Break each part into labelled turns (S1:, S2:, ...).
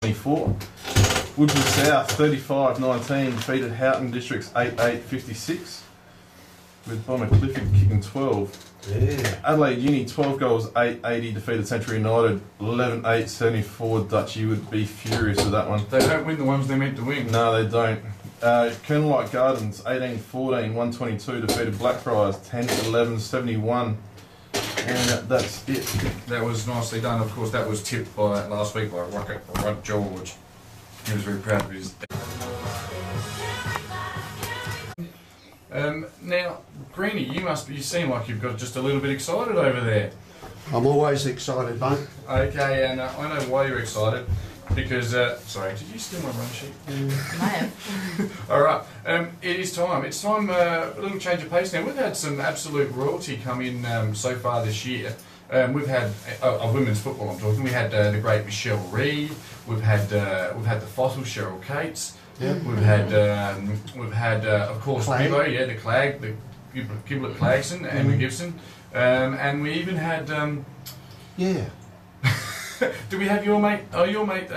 S1: 24. Woodford South 35-19 defeated Houghton Districts 8-8-56 with Bomber Clifford kicking 12.
S2: Yeah.
S1: Adelaide Uni 12 goals 8-80 defeated Century United 11-8-74 Dutch. You would be furious with that one.
S3: They don't win the ones they're meant to win.
S1: No, they don't. Colonel Light Gardens 18-14 122 defeated Blackfriars 10-11-71. And that's it.
S3: That was nicely done. Of course, that was tipped by last week by Rod George. He was very proud of his. Now, Greenie, you seem like you've got just a little bit excited over there.
S2: I'm always excited, mate.
S3: Okay, and I know why you're excited. Because, sorry, did you steal my run sheet?
S4: I have.
S3: Alright, it is time. It's time, a little change of pace now. We've had some absolute royalty come in so far this year. We've had, of women's football I'm talking, we had the great Michelle Reid, we've had the fossil Cheryl Cates,
S2: Yep.
S3: we've had of course,
S2: Clag.
S3: Gibbo, yeah, the Clag, the Giblet Clagson, Emma Gibson, and we even had,
S2: Yeah.
S3: do we have your mate? Oh, your mate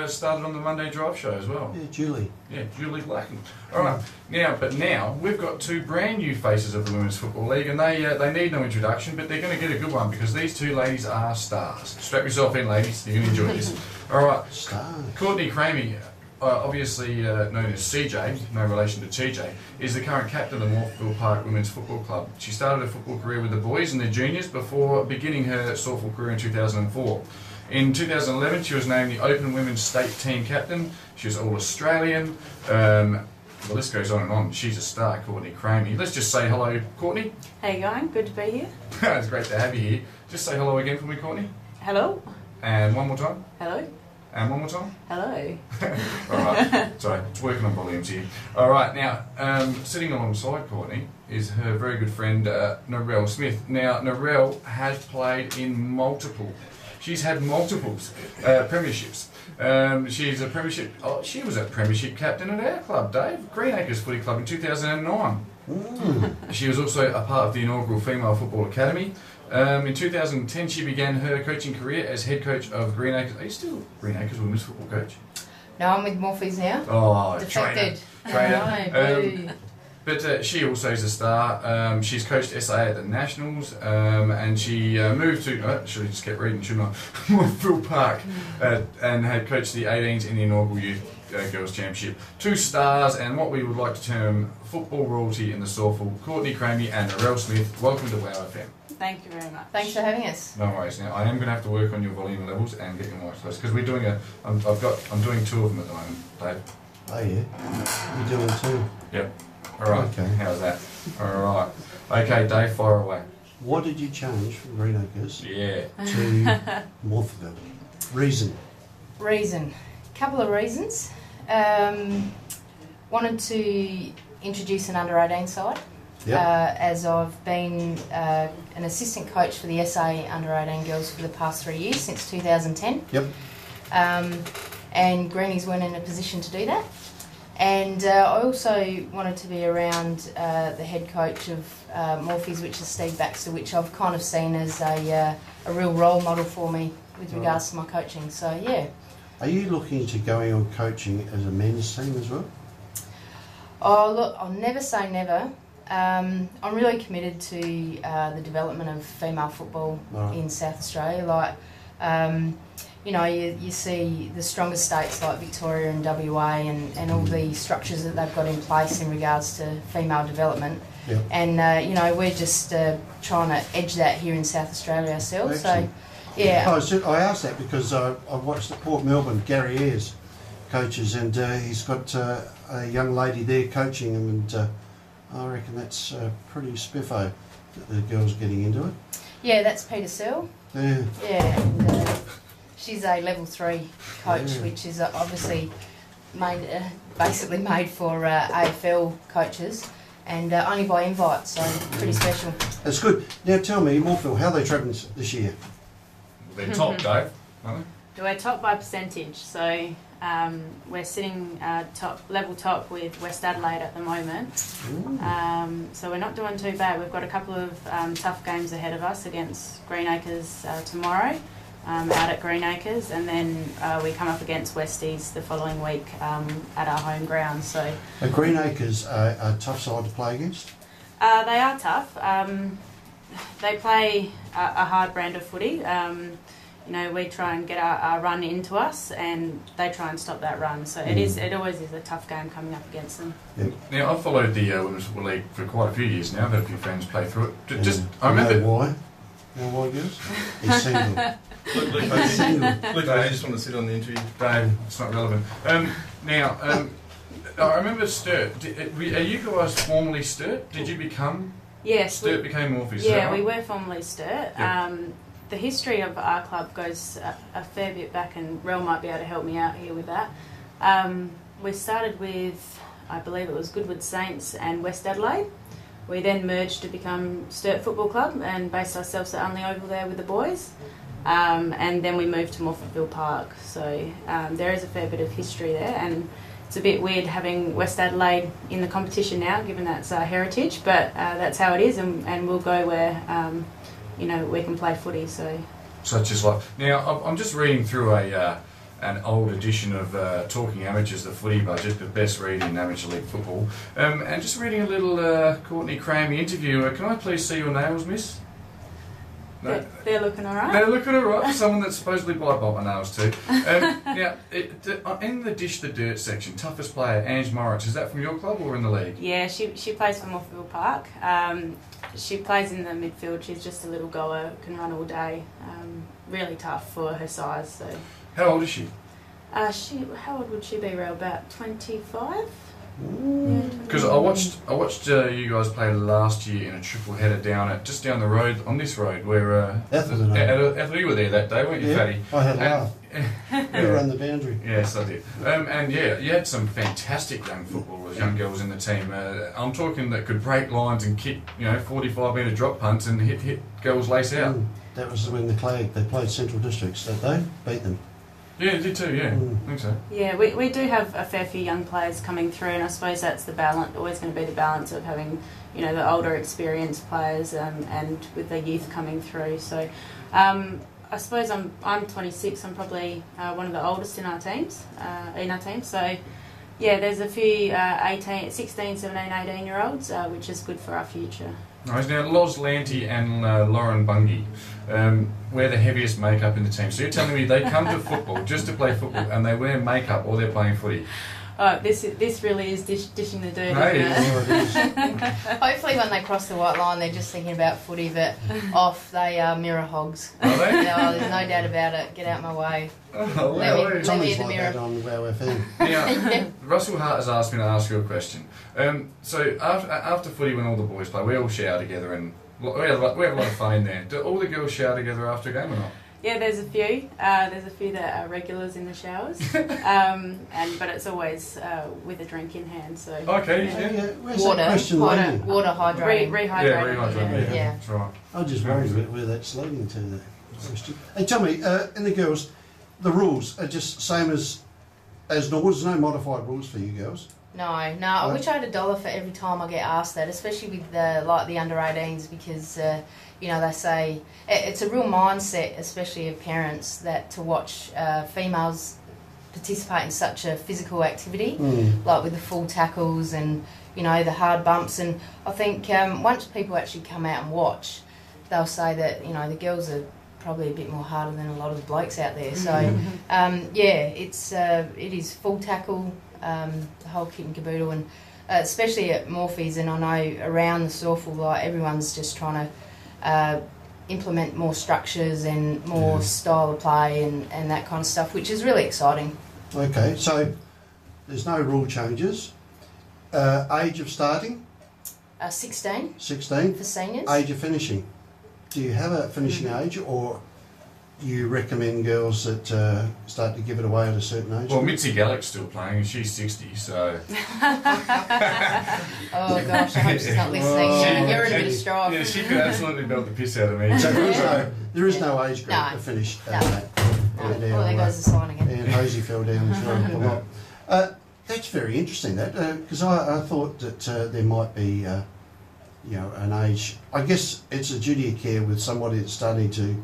S3: started on the Monday Drive show as well.
S2: Yeah, Julie.
S3: Yeah, Julie Blacken. All right. Now we've got two brand new faces of the Women's Football League, and they need no introduction, but they're going to get a good one because these two ladies are stars. Strap yourself in, ladies. You're going to enjoy this. All right.
S2: Stars.
S3: Courtney Cramey, obviously known as CJ, no relation to TJ, is the current captain of the Morphettville Park Women's Football Club. She started her football career with the boys and the juniors before beginning her SAWFL career in 2004. In 2011, she was named the Open Women's State Team Captain. She was All-Australian. The list goes on and on. She's a star, Courtney Cramey. Let's just say hello, Courtney.
S4: How you going? Good to be here.
S3: It's great to have you here. Just say hello again for me, Courtney.
S4: Hello.
S3: And one more time.
S4: Hello.
S3: And one more time.
S4: Hello.
S3: Alright, sorry, it's working on volumes here. Alright, now, sitting alongside Courtney is her very good friend, Narelle Smith. Now, Narelle has played in she's had multiples premierships. She's a premiership. Oh, she was a premiership captain at our club, Dave, Greenacres Footy Club in 2009. She was also a part of the inaugural Female Football Academy. In 2010, she began her coaching career as head coach of Greenacres. Are you still Greenacres Women's Football Coach?
S4: No, I'm with Morphies now.
S3: Oh,
S4: Defected.
S3: trainer. But she also is a star. She's coached SA at the Nationals, and she moved to, should have just kept reading, shouldn't I? Morphettville Park, and had coached the 18s in the inaugural Youth Girls Championship. Two stars, and what we would like to term football royalty in the SAWFL, Courtney Cramey and Narelle Smith. Welcome to WOW FM.
S5: Thank you very much.
S4: Thanks for having us.
S3: No worries. Now I am going to have to work on your volume levels and get your mic close because we're doing I'm doing two of them at the moment, Dave.
S2: Oh, yeah. You're doing two.
S3: Yep. All right.
S2: Okay.
S3: How's that? All right. Okay, Dave, fire away.
S2: What did you change from Greenacres
S3: Yeah.
S2: to Morphettville? Reason?
S4: Couple of reasons. Wanted to introduce an under-18 side.
S2: Yep.
S4: As I've been an assistant coach for the SA under-18 girls for the past 3 years, since 2010.
S2: Yep.
S4: And Greenies weren't in a position to do that. And I also wanted to be around the head coach of Morphees, which is Steve Baxter, which I've kind of seen as a real role model for me with regards to my coaching. So, yeah.
S2: Are you looking to going on coaching as a men's team as well?
S4: Oh, look, I'll never say never. I'm really committed to the development of female football in South Australia. Like, you know, you see the strongest states like Victoria and WA and all the structures that they've got in place in regards to female development.
S2: Yep.
S4: And, you know, we're just trying to edge that here in South Australia ourselves.
S2: Excellent.
S4: So, yeah.
S2: I asked that because I watched the Port Melbourne, Gary Ayres coaches, and he's got a young lady there coaching him, and I reckon that's pretty spiffo that the girls getting into it.
S4: Yeah, that's Peter Searle.
S2: Yeah.
S4: Yeah, and she's a level 3 coach,
S2: Yeah.
S4: which is obviously basically made for AFL coaches, and only by invite, so pretty special.
S2: That's good. Now tell me, Morphettville, how are they travelling this year?
S3: They're top, Dave, aren't
S5: We're top by percentage, so we're sitting level top with West Adelaide at the moment. So we're not doing too bad. We've got a couple of tough games ahead of us against Greenacres tomorrow, out at Greenacres, and then we come up against Westies the following week at our home ground. So
S2: Greenacres are a tough side to play against?
S5: they are tough. They play a hard brand of footy. You know, we try and get our run into us, and they try and stop that run. So it always is a tough game coming up against them.
S2: Yep.
S3: Now, I've followed the Women's Football League for quite a few years now. I've had a few friends play through it. I remember.
S2: You know why? You know why, girls? He's single.
S1: Look, I just want to sit on the interview.
S3: Dave, it's not relevant. I remember Sturt. Are you guys formerly Sturt? Did you become?
S5: Yes.
S3: Sturt became Morphy.
S5: Yeah, we were formerly Sturt.
S3: Yep.
S5: The history of our club goes a fair bit back, and Rel might be able to help me out here with that. We started with, I believe it was Goodwood Saints and West Adelaide. We then merged to become Sturt Football Club and based ourselves at Unley Oval there with the boys. And then we moved to Morphettville Park. So there is a fair bit of history there, and it's a bit weird having West Adelaide in the competition now, given that's our heritage, but that's how it is, and we'll go where you know, we can play footy. So
S3: Such as like now, I'm just reading through an old edition of Talking Amateurs, the footy budget, the best read in amateur league football, and just reading a little Courtney Cramey interview. Can I please see your nails, miss? No?
S5: they're looking all right.
S3: They're looking alright. Someone that's supposedly bite my nails too. Now, in the Dish the Dirt section, toughest player, Ange Moritz, is that from your club or in the league?
S5: Yeah, she plays for Morphettville Park. She plays in the midfield. She's just a little goer, can run all day. Really tough for her size. So.
S3: How old is she?
S5: How old would she be, Rel? About 25?
S3: Because I watched you guys play last year in a triple header just down the road on this road where Ethel, you were there that day, weren't you,
S2: yeah,
S3: Fatty?
S2: I had a laugh. You run the boundary.
S3: Yes, I did. And yeah, you had some fantastic young footballers, young girls in the team. I'm talking that could break lines and kick, 45-metre drop punts and hit girls lace out.
S2: That was when they played Central Districts, did they? Beat them.
S3: Yeah, it did too, yeah. I think so.
S5: Yeah, we do have a fair few young players coming through, and I suppose that's the balance, always going to be the balance of having, the older experienced players and with the youth coming through. So I suppose I'm 26, I'm probably one of the oldest in our team. So yeah, there's a few 16, 17, 18-year-olds, which is good for our future.
S3: Nice. Now, Loz Lanty and Lauren Bungie, wear the heaviest makeup in the team. So you're telling me they come to football just to play football and they wear makeup or they're playing footy?
S5: Oh, this really is dishing the dirt.
S3: Hey,
S5: isn't it?
S4: Hopefully when they cross the white line they're just thinking about footy, but off they are mirror hogs.
S3: Are they?
S4: There's no doubt about it. Get out my way.
S3: Oh,
S4: Let me
S2: Tommy's
S4: in the
S2: like
S4: mirror.
S2: that on WOW FM.
S3: Now, Russell Hart has asked me to ask you a question. So after footy, when all the boys play, we all shower together and we have a lot of fun in there. Do all the girls shower together after a game or not?
S5: Yeah, there's a few. There's a few that are regulars in the showers, but it's always with a drink in hand. So
S3: okay,
S2: yeah. Where's
S4: Water,
S2: that question leading?
S4: water hydrating.
S5: Rehydrating.
S3: Yeah, rehydrating.
S4: Yeah.
S3: That's right.
S2: I just worried where that's leading to, that question. Hey, tell me, in the girls, the rules are just same as normal. There's no modified rules for you girls.
S4: No. I wish I had $1 for every time I get asked that, especially with the under 18s, because they say it's a real mindset, especially of parents, that to watch females participate in such a physical activity, like with the full tackles and the hard bumps. And I think once people actually come out and watch, they'll say that the girls are probably a bit more harder than a lot of the blokes out there. So it is full tackle. The whole kit and caboodle, and especially at Morphies, and I know around the SAWFL, like everyone's just trying to implement more structures and more style of play and that kind of stuff, which is really exciting.
S2: Okay, so there's no rule changes. Age of starting?
S4: 16.
S2: 16.
S4: For seniors.
S2: Age of finishing? Do you have a finishing age, or you recommend girls that start to give it away at a certain age?
S3: Well, Mitzi Gallick's still playing and she's 60, so...
S4: Oh gosh, I hope she's not listening. You're in a bit of strife.
S3: Yeah, she could absolutely belt the piss out of me.
S2: So there is no age group to finish.
S4: There goes the sign again.
S2: And Hosey fell down as well a lot. That's very interesting, that, because I thought that there might be, an age. I guess it's a duty of care with somebody that's starting to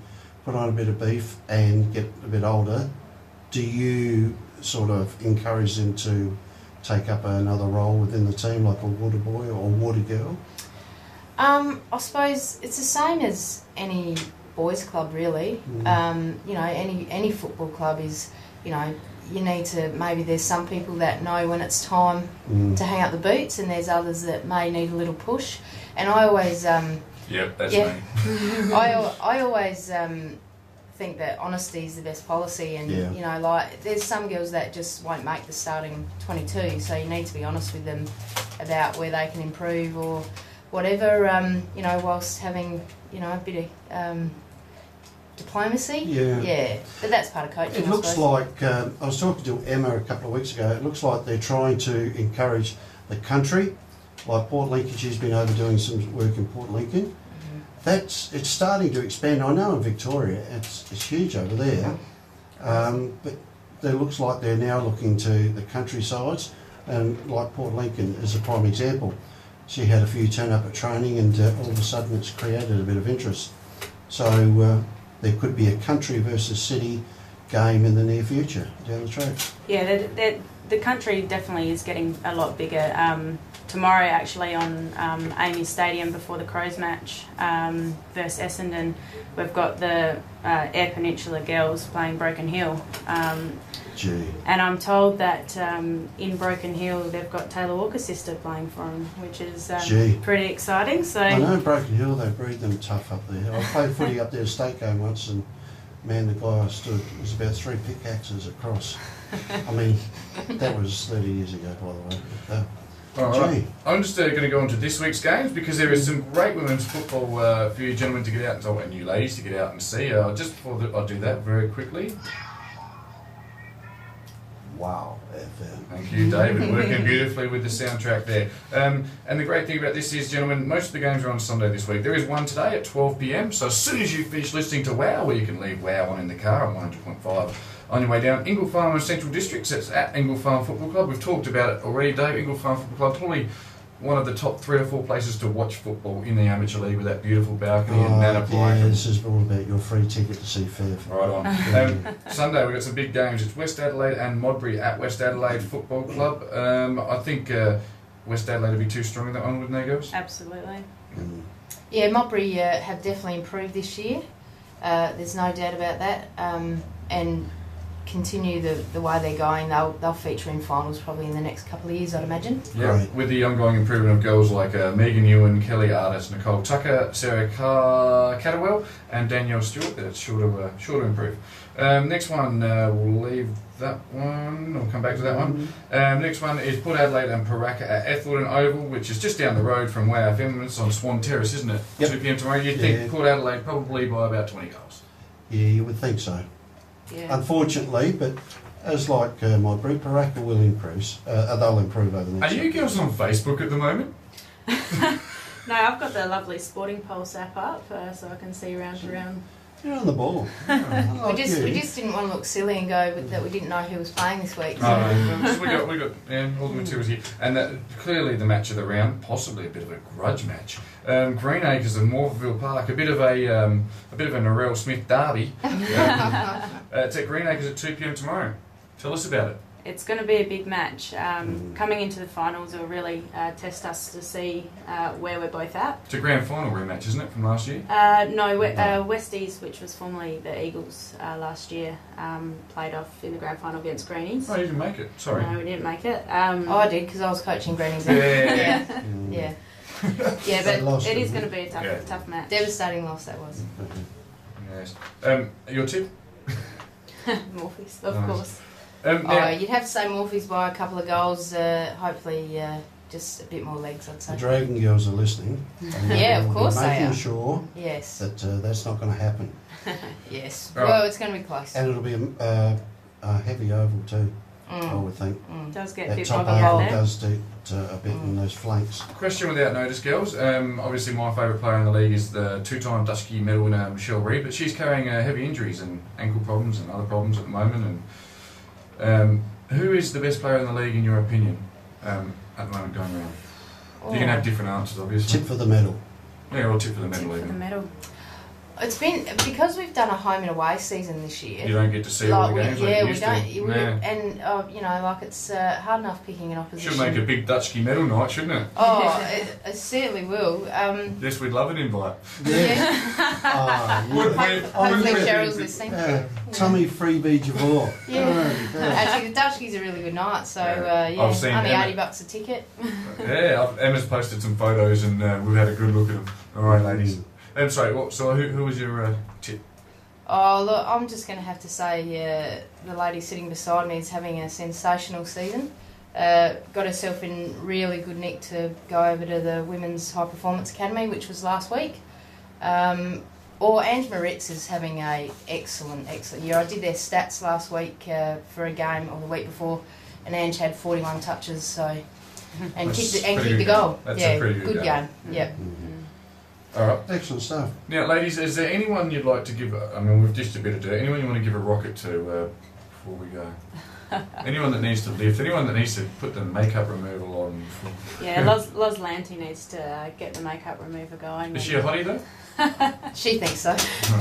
S2: put on a bit of beef and get a bit older, do you sort of encourage them to take up another role within the team, like a water boy or water girl?
S4: I suppose it's the same as any boys club, really. You know, any football club is, you know, you need to, maybe there's some people that know when it's time to hang up the boots, and there's others that may need a little push. And I always
S3: Yep, that's me.
S4: I always think that honesty is the best policy, and you know, like there's some girls that just won't make the starting 22, so you need to be honest with them about where they can improve or whatever, you know, whilst having, you know, a bit of diplomacy. Yeah, but that's part of coaching.
S2: It looks like, I was talking to Emma a couple of weeks ago, it looks like they're trying to encourage the country, like Port Lincoln. She's been over doing some work in Port Lincoln. It's starting to expand. I know in Victoria it's huge over there, but it looks like they're now looking to the countrysides, and like Port Lincoln is a prime example. She had a few turn up at training, and all of a sudden it's created a bit of interest. So there could be a country versus city game in the near future down the track. Yeah,
S5: the country definitely is getting a lot bigger. Tomorrow, actually, on Amy's Stadium before the Crows match versus Essendon, we've got the Eyre Peninsula girls playing Broken Hill. And I'm told that in Broken Hill they've got Taylor Walker's sister playing for them, which is pretty exciting. So
S2: I know Broken Hill, they breed them tough up there. I played footy up there state game once, and man, the guy I stood was about 3 pickaxes across. I mean, that was 30 years ago, by the way.
S3: Alright, I'm just going to go on to this week's games, because there is some great women's football for you gentlemen to get out and you ladies to get out and see. Just before I do that very quickly.
S2: Wow, FM.
S3: Thank you, David, working beautifully with the soundtrack there. And the great thing about this is, gentlemen, most of the games are on Sunday this week. There is one today at 12 p.m, so as soon as you finish listening to WOW, where you can leave WOW on in the car on 100.5, on your way down, Ingle Farm and Central Districts, it's at Ingle Farm Football Club. We've talked about it already, Dave. Ingle Farm Football Club, probably one of the top 3 or 4 places to watch football in the amateur league, with that beautiful balcony and Nana Pie.
S2: Yeah, this is all about your free ticket to see FAWFL.
S3: Right on. Sunday we've got some big games. It's West Adelaide and Modbury at West Adelaide Football Club. I think West Adelaide will be too strong in that one, wouldn't they, girls?
S5: Absolutely.
S4: Yeah, Modbury have definitely improved this year. There's no doubt about that. And continue the way they're going, they'll feature in finals probably in the next couple of years, I'd imagine.
S3: Yeah, right. With the ongoing improvement of girls like Megan Ewan, Kelly Artis, Nicole Tucker, Sarah Catterwell and Danielle Stewart, that's sure to improve. Next one, we'll leave that one, we'll come back to that one. Next one is Port Adelaide and Paraka at Ethel Oval, which is just down the road from WOW FM. It's on Swan Terrace, isn't it? Yep. 2 p.m. tomorrow. You'd think Port Adelaide probably by about 20 goals.
S2: Yeah, you would think so. Yeah. Unfortunately, but as like my breed, Paraka will improve. They'll improve over the next.
S3: Are you girls on Facebook at the moment?
S5: No, I've got the lovely Sporting Pulse app up, so I can see round to round.
S2: You're on the ball.
S4: We just didn't want to look silly and go that we didn't know who was playing this week.
S3: So. we got all the materials here, and that, clearly the match of the round, possibly a bit of a grudge match. Green Acres and Morphettville Park, a bit of a Narelle Smith derby. It's at Green Acres at 2 p.m. tomorrow. Tell us about it.
S5: It's going to be a big match. Coming into the finals will really test us to see where we're both at.
S3: It's a grand final rematch, isn't it, from last year?
S5: No, Westies, which was formerly the Eagles last year, played off in the grand final against Greenies.
S3: Oh, you didn't make it. Sorry.
S5: No, we didn't make it.
S4: I did, because I was coaching Greenies. Yeah, but it is going to be a tough match. Devastating loss that was.
S3: Yes. Your tip?
S5: Morphies, of course.
S4: You'd have to say Morphies by a couple of goals. Hopefully, just a bit more legs, I'd say.
S2: The Dragon girls are listening.
S4: Yeah, of course they are.
S2: Making sure that that's not going to happen.
S4: Yes. Right. Well, it's going to be close.
S2: And it'll be a heavy oval too, I would think.
S5: It does get a bit
S2: top
S5: boggy
S2: oval
S5: out there.
S2: does do a bit in those flanks.
S3: Question without notice, girls. Obviously, my favourite player in the league is the 2-time Dusky medal winner, Michelle Reid, but she's carrying heavy injuries and ankle problems and other problems at the moment. And who is the best player in the league, in your opinion, at the moment going around? You can have different answers, obviously.
S2: Tip for the medal.
S3: Yeah, or tip for the medal.
S5: Tip for the medal.
S4: It's been because we've done a home and away season this year.
S3: You don't get to see all the games.
S4: Yeah,
S3: like you
S4: we
S3: used to.
S4: don't. And you know, like it's hard enough picking an opposition.
S3: Should make a big Dutchie medal night, shouldn't it?
S4: Oh, it certainly will.
S3: Yes, we'd love an invite.
S4: Yeah.
S3: Would we?
S4: Hopefully Cheryl's listening.
S2: Tommy Freebie Javor.
S4: Yeah. Actually, the Dutchie's a really good night, so
S3: I've seen
S4: only
S3: Emma.
S4: $80 a ticket.
S3: Yeah, Emma's posted some photos and we've had a good look at them. All right, ladies. I'm sorry. So who was your tip?
S4: Oh, look, I'm just going to have to say the lady sitting beside me is having a sensational season. Got herself in really good nick to go over to the Women's High Performance Academy, which was last week. Or Ange Moritz is having a excellent year. I did their stats last week for a game, or the week before, and Ange had 41 touches, so and kicked the goal.
S3: That's a pretty good
S4: game. Yep.
S3: All right.
S2: Excellent stuff.
S3: Now, ladies, is there anyone you'd like to give? I mean, we've dished a bit of dirt. Anyone you want to give a rocket to before we go? Anyone that needs to lift? Anyone that needs to put the makeup removal on?
S5: Yeah, Loz Lanty needs to get the makeup remover going.
S3: Is she a hottie though?
S4: She thinks so.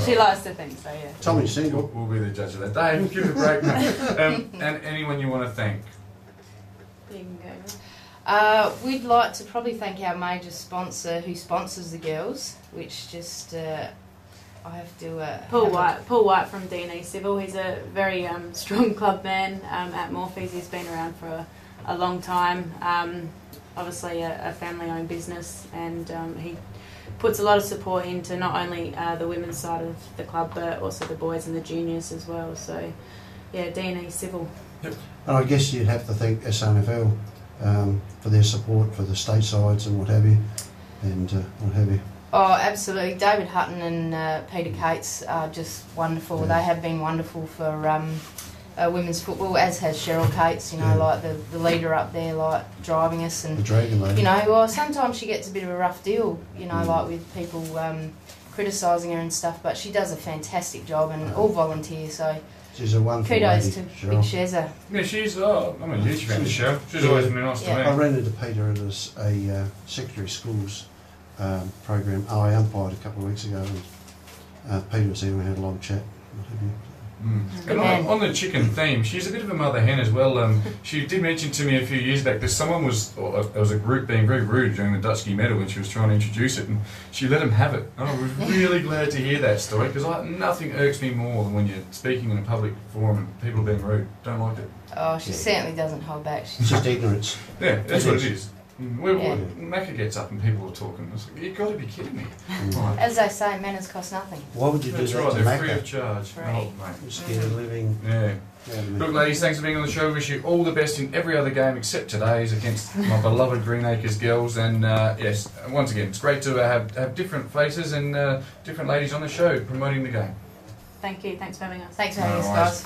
S5: She likes to think so, yeah.
S2: Tommy's single.
S3: We'll be the judge of that. Dave, give it a break, mate. And anyone you want to thank?
S5: You can go.
S4: We'd like to probably thank our major sponsor who sponsors the girls, which just I have to...
S5: Paul White from D&E Civil. He's a very strong club man at Morphettville. He's been around for a long time. Obviously a family-owned business, and he puts a lot of support into not only the women's side of the club, but also the boys and the juniors as well. So, yeah, D&E Civil.
S3: Yep.
S2: And I guess you'd have to thank SAWFL for their support for the state sides and what have you, and what have you.
S4: Oh, absolutely. David Hutton and Peter Cates are just wonderful.
S2: Yeah.
S4: They have been wonderful for women's football, as has Cheryl Cates, you know, like the leader up there, like driving us. And
S2: The Dragon Lady.
S4: you know, well, sometimes she gets a bit of a rough deal, you know, like with people criticising her and stuff, but she does a fantastic job, and all volunteer, so
S2: She's a wonderful
S4: kudos
S2: lady,
S4: to Big Shezza.
S3: Yeah, she's. I'm a huge fan of Cheryl. She's always been nice to me.
S2: I ran into Peter at a secondary schools program. I umpired a couple of weeks ago, and Peter was there and we had a long chat. What have you.
S3: And on the chicken theme, she's a bit of a mother hen as well. She did mention to me a few years back that someone there was a group being very rude during the Dutchie medal when she was trying to introduce it, and she let them have it. And I was really glad to hear that story, because nothing irks me more than when you're speaking in a public forum and people being rude. Don't like it.
S4: Oh, she certainly doesn't hold back.
S2: It's just ignorance.
S3: Yeah, that's what it is. Macca gets up and people are talking. It's like, you've got to be kidding me. Right.
S4: As they say, manners cost nothing.
S2: Why would you do
S3: That's
S2: that
S3: right,
S2: to
S3: they're free of
S2: Macca?
S3: charge.
S4: Free.
S3: Oh, mate.
S2: You're scared of living.
S3: Yeah. Look, ladies, thanks for being on the show. Wish you all the best in every other game except today's against my beloved Greenacres girls. And yes, once again, it's great to have different faces and different ladies on the show promoting the game.
S5: Thank you. Thanks for having us.
S4: Thanks for having us,
S3: No worries.
S4: guys.